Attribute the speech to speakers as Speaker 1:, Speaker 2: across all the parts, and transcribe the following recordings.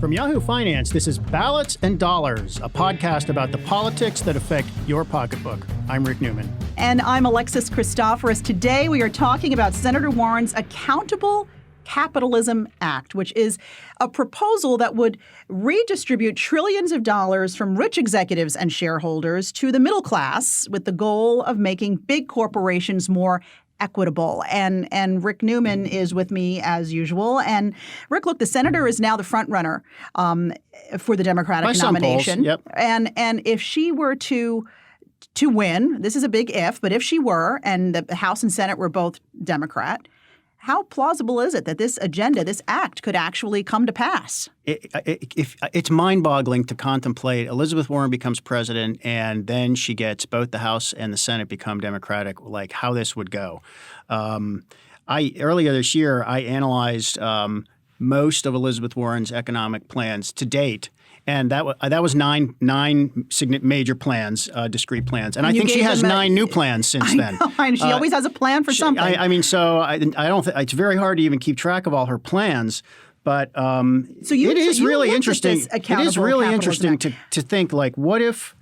Speaker 1: From Yahoo Finance, this is Ballots and Dollars, a podcast about the politics that affect your pocketbook. I'm Rick Newman.
Speaker 2: And I'm Alexis Christoforous. Today we are talking about Senator Warren's Accountable Capitalism Act, which is a proposal that would redistribute trillions of dollars from rich executives and shareholders to the middle class with the goal of making big corporations more equitable. And Rick Newman is with me as usual. And Rick, look, the senator is now the front runner for the Democratic nomination.
Speaker 1: Polls, yep.
Speaker 2: And if she were to win, this is a big if, but if she were, and the House and Senate were both Democrat, how plausible is it that this agenda, this act, could actually come to pass?
Speaker 1: It's mind-boggling to contemplate Elizabeth Warren becomes president and then she gets both the House and the Senate become Democratic, like how this would go. Earlier this year, I analyzed most of Elizabeth Warren's economic plans to date. And that was nine major plans, discrete plans, and I think she has 9 new plans since then.
Speaker 2: And she always has a plan for something.
Speaker 1: I mean, so I don't think it's very hard to even keep track of all her plans. But it is really interesting. It is really interesting to think, like, what if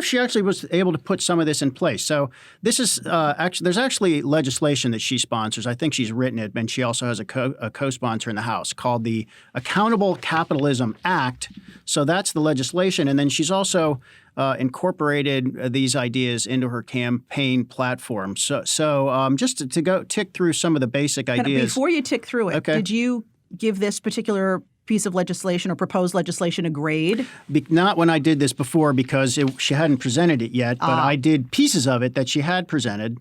Speaker 1: she actually was able to put some of this in place? So this is there's actually legislation that she sponsors. I think she's written it, and she also has a co-sponsor in the House called the Accountable Capitalism Act. So that's the legislation. And then she's also incorporated these ideas into her campaign platform. So just to go tick through some of the basic ideas.
Speaker 2: Before you tick through it, Did you give this particular piece of legislation or proposed legislation a grade?
Speaker 1: Not when I did this before because she hadn't presented it yet, but I did pieces of it that she had presented.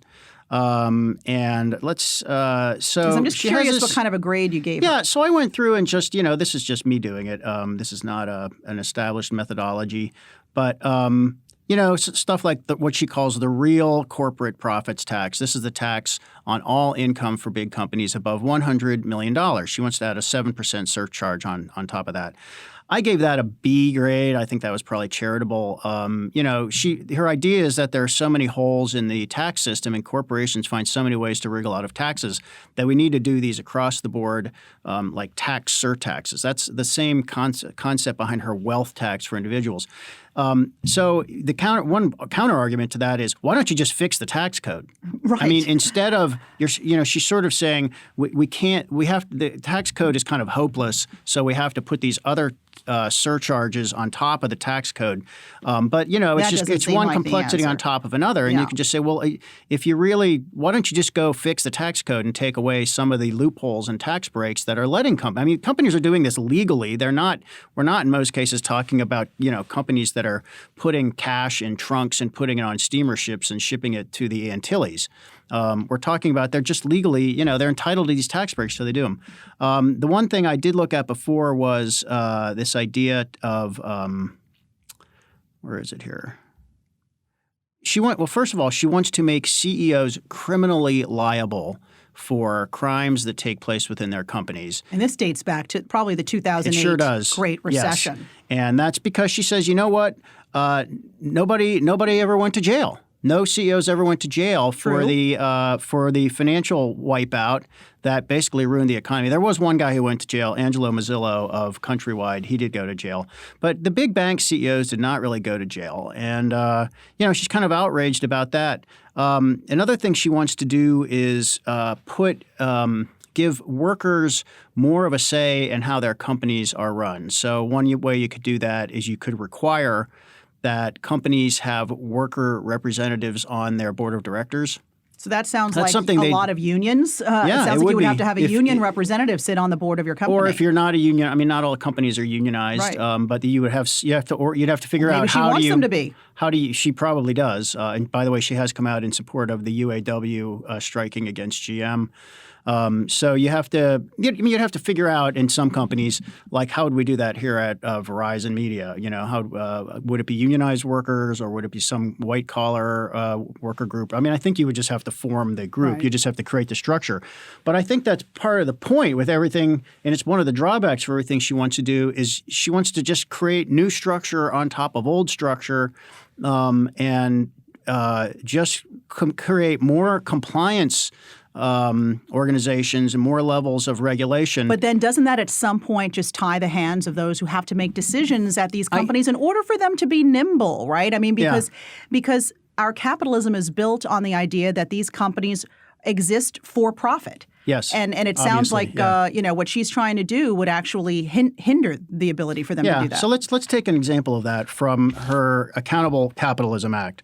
Speaker 1: And let's so
Speaker 2: I'm just curious what kind of a grade you gave her.
Speaker 1: So I went through and just, this is just me doing it. This is not an established methodology, but stuff like what she calls the real corporate profits tax. This is the tax on all income for big companies above $100 million. She wants to add a 7% surcharge on top of that. I gave that a B grade. I think that was probably charitable. Her idea is that there are so many holes in the tax system and corporations find so many ways to wriggle out of taxes that we need to do these across the board, like tax surtaxes. That's the same concept behind her wealth tax for individuals. So the counter argument to that is, why don't you just fix the tax code?
Speaker 2: Right.
Speaker 1: I mean, instead of she's sort of saying the tax code is kind of hopeless, so we have to put these other surcharges on top of the tax code. But it's one complexity on top of another, and you can just say, well, if you really, why don't you just go fix the tax code and take away some of the loopholes and tax breaks that are letting companies are doing this legally. We're not in most cases talking about companies that are putting cash in trunks and putting it on steamer ships and shipping it to the Antilles. We're talking about they're just legally, they're entitled to these tax breaks, so they do them. The one thing I did look at before was this idea of where is it here? First of all, she wants to make CEOs criminally liable for crimes that take place within their companies.
Speaker 2: And this dates back to probably the 2008
Speaker 1: it sure does.
Speaker 2: Great Recession.
Speaker 1: Yes. And that's because she says, you know what? Nobody ever went to jail. No CEOs ever went to jail for the financial wipeout that basically ruined the economy. There was one guy who went to jail, Angelo Mazzillo of Countrywide. He did go to jail. But the big bank CEOs did not really go to jail. And, she's kind of outraged about that. Another thing she wants to do is give workers more of a say in how their companies are run. So one way you could do that is you could require that companies have worker representatives on their board of directors.
Speaker 2: So that sounds like a lot of unions. It sounds like you would have to have a union representative sit on the board of your company.
Speaker 1: Or if you're not a union, not all companies are unionized, right. But you'd have to figure out how
Speaker 2: she wants them to be.
Speaker 1: She probably does. And by the way, she has come out in support of the UAW striking against GM. So you'd have to figure out in some companies, like how would we do that here at Verizon Media? How would it be unionized workers or would it be some white collar worker group? I think you would just have to form the group. Right. You just have to create the structure. But I think that's part of the point with everything, and it's one of the drawbacks for everything she wants to do is she wants to just create new structure on top of old structure, and just create more compliance organizations and more levels of regulation.
Speaker 2: But then doesn't that at some point just tie the hands of those who have to make decisions at these companies in order for them to be nimble, right? I mean, because our capitalism is built on the idea that these companies exist for profit.
Speaker 1: Yes.
Speaker 2: And it sounds like what she's trying to do would actually hinder the ability for them to do that.
Speaker 1: So let's take an example of that from her Accountable Capitalism Act.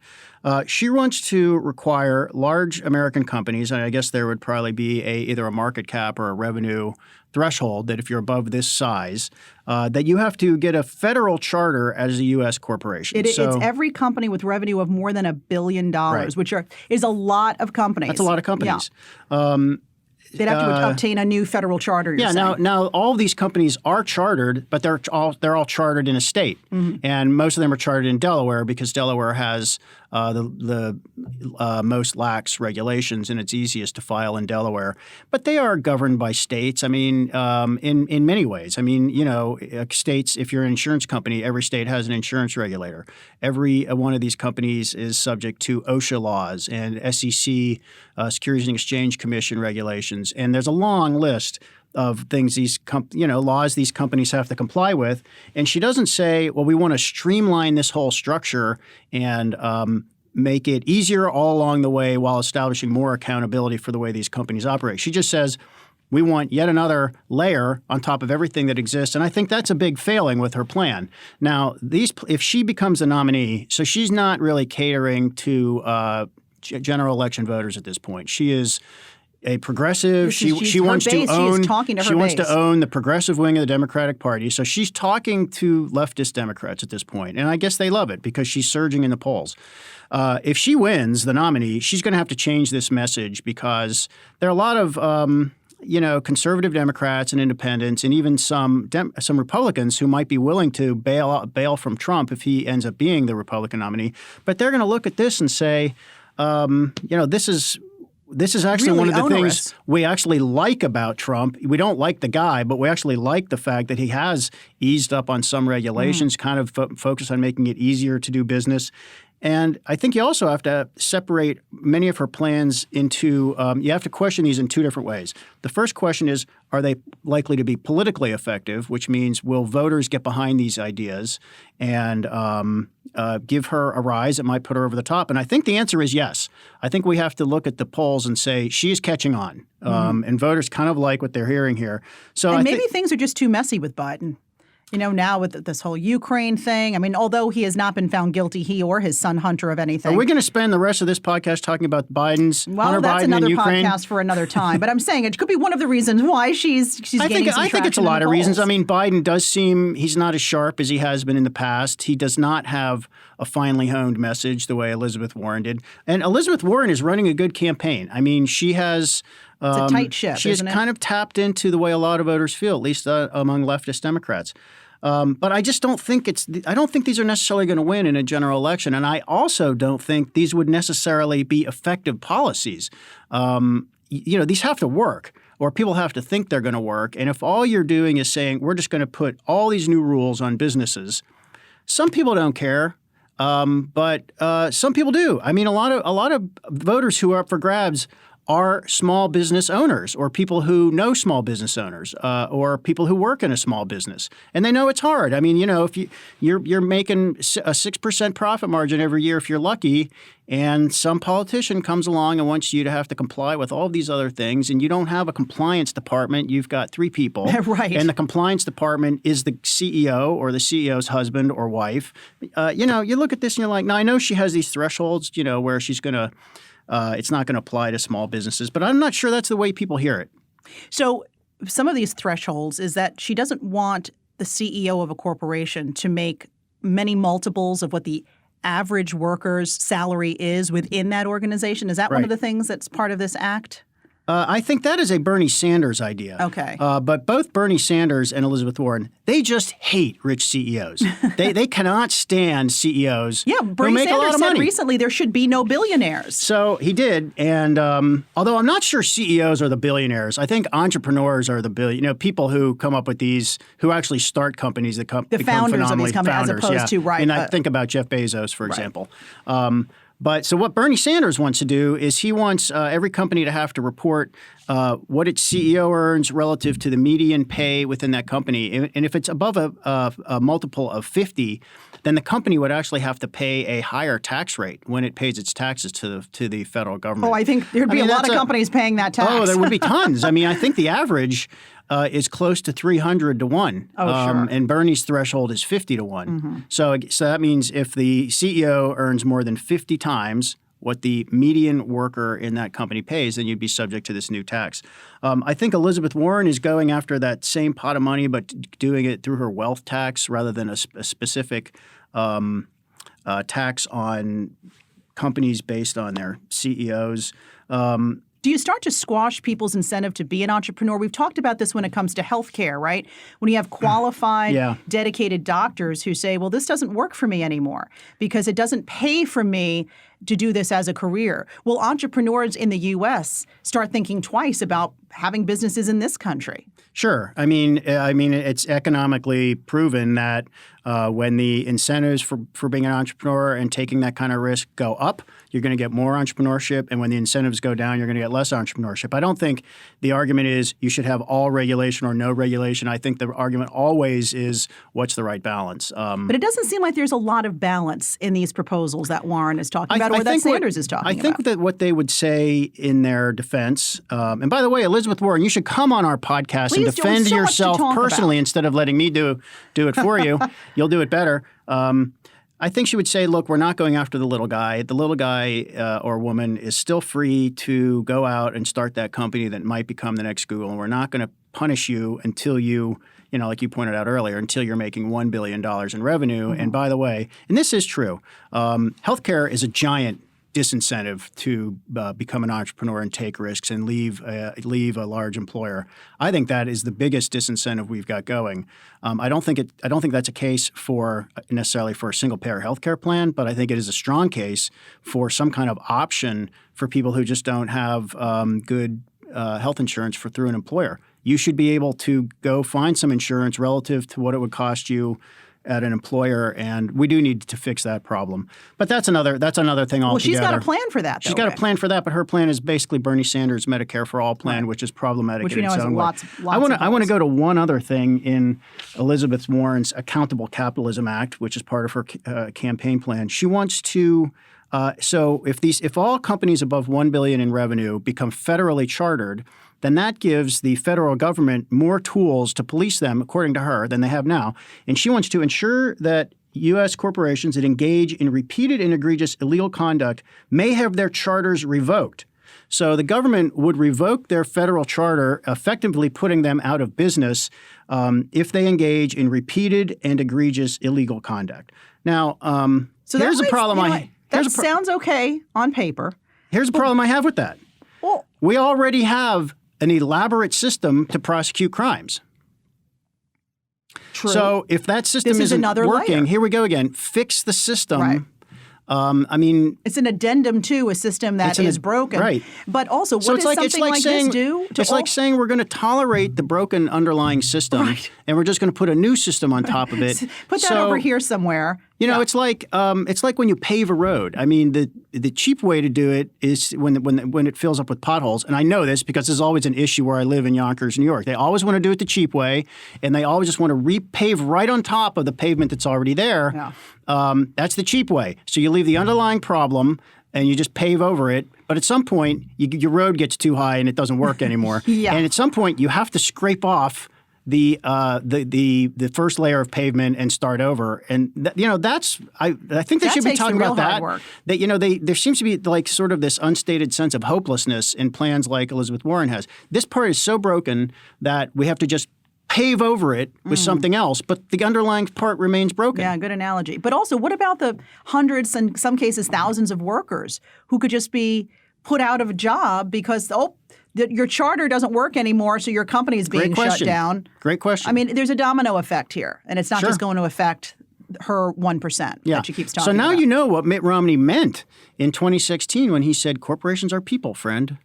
Speaker 1: She wants to require large American companies, and I guess there would probably be either a market cap or a revenue threshold that if you're above this size, that you have to get a federal charter as a U.S. corporation.
Speaker 2: It's every company with revenue of more than $1 billion,
Speaker 1: right,
Speaker 2: which is a lot of companies.
Speaker 1: That's a lot of companies.
Speaker 2: Yeah. They'd have to obtain a new federal charter.
Speaker 1: Now all of these companies are chartered, but they're all chartered in a state, and most of them are chartered in Delaware because Delaware has the most lax regulations, and it's easiest to file in Delaware. But they are governed by states. I mean, in many ways. I mean, states. If you're an insurance company, every state has an insurance regulator. Every one of these companies is subject to OSHA laws and SEC, Securities and Exchange Commission regulations, and there's a long list of things laws these companies have to comply with. And she doesn't say, well, we want to streamline this whole structure and make it easier all along the way while establishing more accountability for the way these companies operate. She just says, we want yet another layer on top of everything that exists. And I think that's a big failing with her plan. Now, if she becomes a nominee, so she's not really catering to general election voters at this point. She is a progressive. She wants to own. She wants to own the progressive wing of the Democratic Party. So she's talking to leftist Democrats at this point, and I guess they love it because she's surging in the polls. If she wins the nominee, she's going to have to change this message because there are a lot of conservative Democrats and independents, and even some Republicans who might be willing to bail from Trump if he ends up being the Republican nominee. But they're going to look at this and say, this is actually
Speaker 2: really
Speaker 1: one of the
Speaker 2: onerous
Speaker 1: things we actually like about Trump. We don't like the guy, but we actually like the fact that he has eased up on some regulations, kind of focused on making it easier to do business. And I think you also have to separate many of her plans into you have to question these in two different ways. The first question is, are they likely to be politically effective, which means will voters get behind these ideas and give her a rise that might put her over the top? And I think the answer is yes. I think we have to look at the polls and say she is catching on. And voters kind of like what they're hearing here. So
Speaker 2: maybe things are just too messy with Biden. Now with this whole Ukraine thing, I mean, although he has not been found guilty, he or his son Hunter, of anything.
Speaker 1: Are we going to spend the rest of this podcast talking about Hunter Biden
Speaker 2: another
Speaker 1: and Ukraine?
Speaker 2: Podcast for another time. But I'm saying it could be one of the reasons why she's gaining some
Speaker 1: I think it's a lot of reasons. I mean, Biden does seem he's not as sharp as he has been in the past. He does not have a finely honed message the way Elizabeth Warren did. And Elizabeth Warren is running a good campaign. I mean, she has
Speaker 2: it's a tight ship,
Speaker 1: She has kind of tapped into the way a lot of voters feel, at least among leftist Democrats. But I just don't think I don't think these are necessarily going to win in a general election. And I also don't think these would necessarily be effective policies. These have to work, or people have to think they're going to work. And if all you're doing is saying, we're just going to put all these new rules on businesses, some people don't care. But some people do. I mean, a lot of voters who are up for grabs are small business owners or people who know small business owners or people who work in a small business. And they know it's hard. I mean, if you're making a 6% profit margin every year if you're lucky, and some politician comes along and wants you to have to comply with all these other things, and you don't have a compliance department, you've got 3 people.
Speaker 2: Right.
Speaker 1: And the compliance department is the CEO or the CEO's husband or wife. You look at this and you're like, now I know she has these thresholds, where she's going to it's not going to apply to small businesses, but I'm not sure that's the way people hear it.
Speaker 2: So some of these thresholds is that she doesn't want the CEO of a corporation to make many multiples of what the average worker's salary is within that organization. Is that one of the things that's part of this act?
Speaker 1: I think that is a Bernie Sanders idea.
Speaker 2: Okay.
Speaker 1: But both Bernie Sanders and Elizabeth Warren, they just hate rich CEOs. they cannot stand CEOs
Speaker 2: who make a lot of money. Said recently there should be no billionaires.
Speaker 1: So he did. And although I'm not sure CEOs are the billionaires, I think entrepreneurs are the people who come up with these, who actually start companies that become
Speaker 2: founders
Speaker 1: phenomenally
Speaker 2: of these companies,
Speaker 1: founders,
Speaker 2: as opposed to, right.
Speaker 1: And I think about Jeff Bezos, for example. But so what Bernie Sanders wants to do is he wants every company to have to report what its CEO earns relative to the median pay within that company. And if it's above a multiple of 50, then the company would actually have to pay a higher tax rate when it pays its taxes to the federal government.
Speaker 2: Oh, I think there'd be a lot of companies paying that tax.
Speaker 1: Oh, there would be tons. I mean, I think the average is close to 300 to 1.
Speaker 2: Oh, sure.
Speaker 1: And Bernie's threshold is 50 to 1. So that means if the CEO earns more than 50 times what the median worker in that company pays, then you'd be subject to this new tax. I think Elizabeth Warren is going after that same pot of money, but doing it through her wealth tax rather than a specific tax on companies based on their CEOs.
Speaker 2: Do you start to squash people's incentive to be an entrepreneur? We've talked about this when it comes to healthcare, right? When you have qualified, dedicated doctors who say, well, this doesn't work for me anymore because it doesn't pay for me to do this as a career. Will entrepreneurs in the U.S. start thinking twice about having businesses in this country?
Speaker 1: Sure. I mean, it's economically proven that when the incentives for being an entrepreneur and taking that kind of risk go up, you're going to get more entrepreneurship. And when the incentives go down, you're going to get less entrepreneurship. I don't think the argument is you should have all regulation or no regulation. I think the argument always is what's the right balance.
Speaker 2: But it doesn't seem like there's a lot of balance in these proposals that Warren is talking about or that Sanders is talking about.
Speaker 1: I think that what they would say in their defense, and by the way, Elizabeth Warren, you should come on our podcast and defend yourself personally instead of letting me do it for you. You'll do it better. I think she would say, look, we're not going after the little guy. The little guy or woman is still free to go out and start that company that might become the next Google. And we're not going to punish you until you, like you pointed out earlier, until you're making $1 billion in revenue. And by the way, and this is true, healthcare is a giant disincentive to become an entrepreneur and take risks and leave a large employer. I think that is the biggest disincentive we've got going. I don't think that's a case necessarily for a single payer healthcare plan, but I think it is a strong case for some kind of option for people who just don't have good health insurance through an employer. You should be able to go find some insurance relative to what it would cost you at an employer, and we do need to fix that problem. But that's another thing altogether.
Speaker 2: Well, she's got a plan for that, though.
Speaker 1: She's got a plan for that, but her plan is basically Bernie Sanders' Medicare for All plan, which is problematic in its own way. I want to go to one other thing in Elizabeth Warren's Accountable Capitalism Act, which is part of her campaign plan. She wants to so if all companies above $1 billion in revenue become federally chartered, then that gives the federal government more tools to police them, according to her, than they have now. And she wants to ensure that U.S. corporations that engage in repeated and egregious illegal conduct may have their charters revoked. So the government would revoke their federal charter, effectively putting them out of business if they engage in repeated and egregious illegal conduct. Now, here's a problem.
Speaker 2: That sounds okay on paper.
Speaker 1: Here's a problem I have with that.
Speaker 2: Well,
Speaker 1: we already have an elaborate system to prosecute crimes.
Speaker 2: True.
Speaker 1: So if that system isn't working, here we go again. Fix the system.
Speaker 2: Right.
Speaker 1: It's
Speaker 2: an addendum to a system that is broken.
Speaker 1: Right.
Speaker 2: But also, what does something like this do?
Speaker 1: It's like saying we're going to tolerate the broken underlying system, and we're just going to put a new system on top of it.
Speaker 2: Put that over here somewhere.
Speaker 1: It's like when you pave a road. I mean, the cheap way to do it is when it fills up with potholes. And I know this because there's always an issue where I live in Yonkers, New York. They always want to do it the cheap way, and they always just want to repave right on top of the pavement that's already there.
Speaker 2: Yeah.
Speaker 1: That's the cheap way. So you leave the underlying problem and you just pave over it. But at some point, your road gets too high and it doesn't work anymore.
Speaker 2: Yeah.
Speaker 1: And at some point, you have to scrape off the first layer of pavement and start over, and that's I think they should be talking about that. That there seems to be like sort of this unstated sense of hopelessness in plans like Elizabeth Warren has. This part is so broken that we have to just pave over it with something else, but the underlying part remains broken.
Speaker 2: Yeah, good analogy. But also, what about the hundreds and some cases thousands of workers who could just be put out of a job because your charter doesn't work anymore, so your company is being shut down?
Speaker 1: Great question.
Speaker 2: I mean, there's a domino effect here, and it's not just going to affect her 1% that she keeps talking about.
Speaker 1: So now you know what Mitt Romney meant in 2016 when he said corporations are people, friend.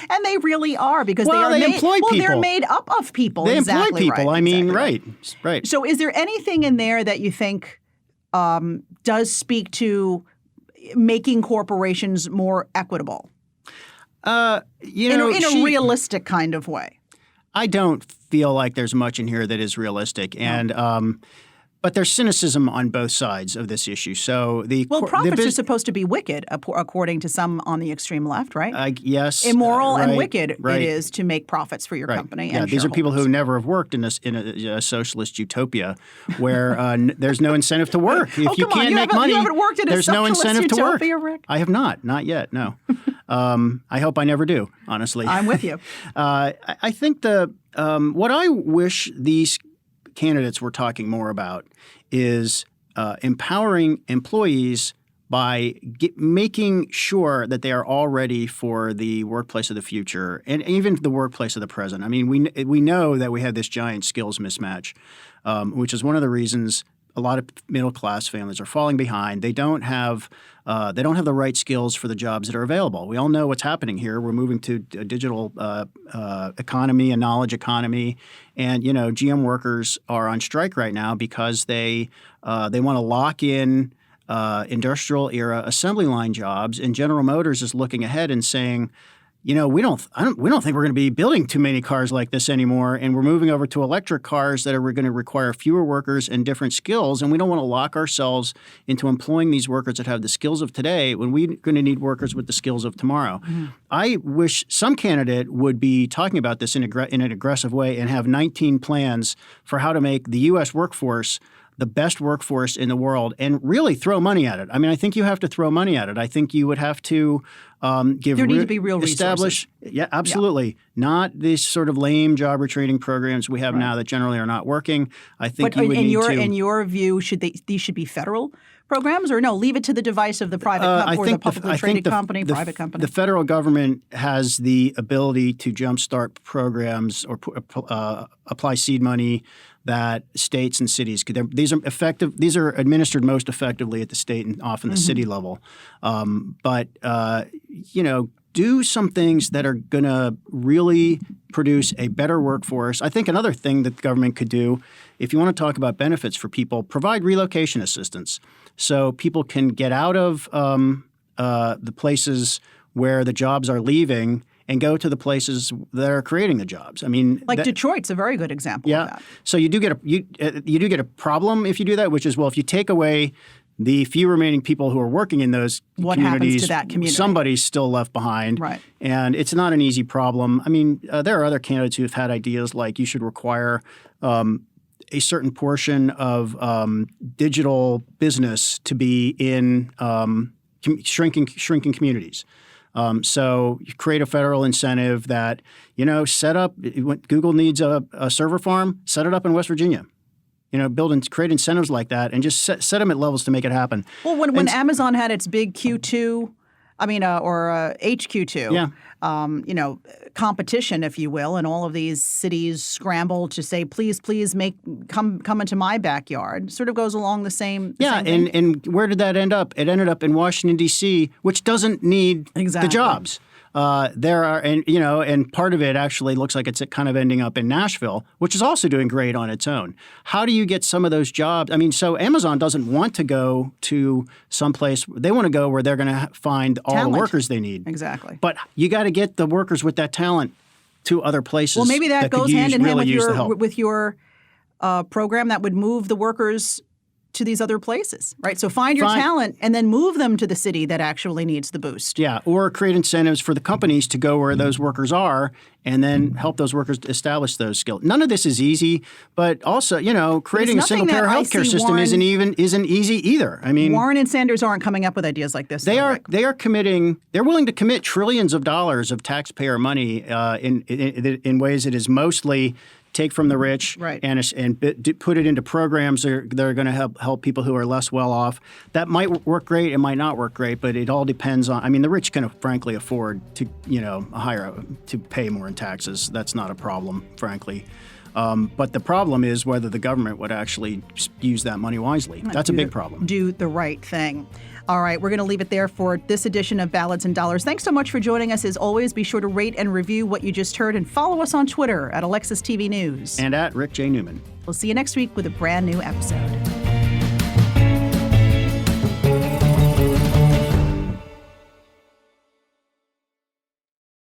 Speaker 2: And they really are, because
Speaker 1: they employ people.
Speaker 2: They're made up of people.
Speaker 1: They employ people.
Speaker 2: Right.
Speaker 1: I mean,
Speaker 2: exactly
Speaker 1: right.
Speaker 2: So is there anything in there that you think does speak to making corporations more equitable? In a realistic kind of way.
Speaker 1: I don't feel like there's much in here that is realistic, and but there's cynicism on both sides of this issue. So
Speaker 2: profits are supposed to be wicked, according to some on the extreme left, right?
Speaker 1: Yes,
Speaker 2: immoral and
Speaker 1: right,
Speaker 2: wicked
Speaker 1: right.
Speaker 2: it is to make profits for your company.
Speaker 1: Yeah,
Speaker 2: and
Speaker 1: these are people who never have worked in a socialist utopia where there's no incentive to work. If you can't make money,
Speaker 2: you haven't worked in
Speaker 1: there's no incentive
Speaker 2: utopia,
Speaker 1: to work.
Speaker 2: Rick?
Speaker 1: I have not yet. No. I hope I never do. Honestly,
Speaker 2: I'm with you.
Speaker 1: I think what I wish these candidates were talking more about is empowering employees by making sure that they are all ready for the workplace of the future and even the workplace of the present. I mean, we know that we have this giant skills mismatch, which is one of the reasons a lot of middle-class families are falling behind. They don't have the right skills for the jobs that are available. We all know what's happening here. We're moving to a digital economy, a knowledge economy, and GM workers are on strike right now because they want to lock in industrial era assembly line jobs, and General Motors is looking ahead and saying, we don't think we're going to be building too many cars like this anymore, and we're moving over to electric cars that are going to require fewer workers and different skills, and we don't want to lock ourselves into employing these workers that have the skills of today when we're going to need workers with the skills of tomorrow. Mm-hmm. I wish some candidate would be talking about this in an aggressive way and have 19 plans for how to make the U.S. workforce the best workforce in the world and really throw money at it. I mean, I think you have to throw money at it. I think you would have to give
Speaker 2: there need to be real resources.
Speaker 1: Yeah, absolutely. Yeah. Not these sort of lame job retraining programs we have now that generally are not working. I think you would need to.
Speaker 2: In your view, these should be federal programs, or no? Leave it to the device of the private or the publicly traded company, private company.
Speaker 1: The federal government has the ability to jumpstart programs or apply seed money that states and cities could. These are effective. These are administered most effectively at the state and often the city level. But do some things that are going to really produce a better workforce. I think another thing that the government could do, if you want to talk about benefits for people, provide relocation assistance so people can get out of the places where the jobs are leaving and go to the places that are creating the jobs. I mean,
Speaker 2: Detroit's a very good example of that.
Speaker 1: So you do get a problem if you do that, which is, well, if you take away the few remaining people who are working in those
Speaker 2: what
Speaker 1: communities,
Speaker 2: happens to that community?
Speaker 1: Somebody's still left behind.
Speaker 2: Right.
Speaker 1: And it's not an easy problem. I mean, there are other candidates who have had ideas like you should require a certain portion of digital business to be in shrinking communities. So you create a federal incentive that, set up when Google needs a server farm, set it up in West Virginia. Build and create incentives like that and just set them at levels to make it happen.
Speaker 2: Well, when Amazon had its big Q2, or HQ2, competition, if you will, and all of these cities scrambled to say, please, come into my backyard. Sort of goes along the same.
Speaker 1: Yeah,
Speaker 2: same thing.
Speaker 1: And where did that end up? It ended up in Washington, D.C., which doesn't need the jobs. There are, and part of it actually looks like it's kind of ending up in Nashville, which is also doing great on its own. How do you get some of those jobs? I mean, so Amazon doesn't want to go to someplace. They want to go where they're going to find all the workers they need.
Speaker 2: Exactly.
Speaker 1: But you got to get the workers with that talent to other places.
Speaker 2: Well, maybe that goes hand in hand with your program that would move the workers to these other places, right? So find your talent and then move them to the city that actually needs the boost.
Speaker 1: Yeah, or create incentives for the companies to go where those workers are and then help those workers establish those skills. None of this is easy, but also, creating a single-payer healthcare system isn't easy either. I mean,
Speaker 2: Warren and Sanders aren't coming up with ideas like this.
Speaker 1: They're willing to commit trillions of dollars of taxpayer money in ways that is mostly take from the rich and put it into programs that are going to help people who are less well off. That might work great. It might not work great, but it all depends on. I mean, the rich can frankly afford to to pay more in taxes. That's not a problem, frankly. But the problem is whether the government would actually use that money wisely. That's a big problem.
Speaker 2: Do the right thing. All right, we're going to leave it there for this edition of Ballots and Dollars. Thanks so much for joining us. As always, be sure to rate and review what you just heard and follow us on Twitter at Alexis TV News.
Speaker 1: And at Rick J. Newman.
Speaker 2: We'll see you next week with a brand new episode.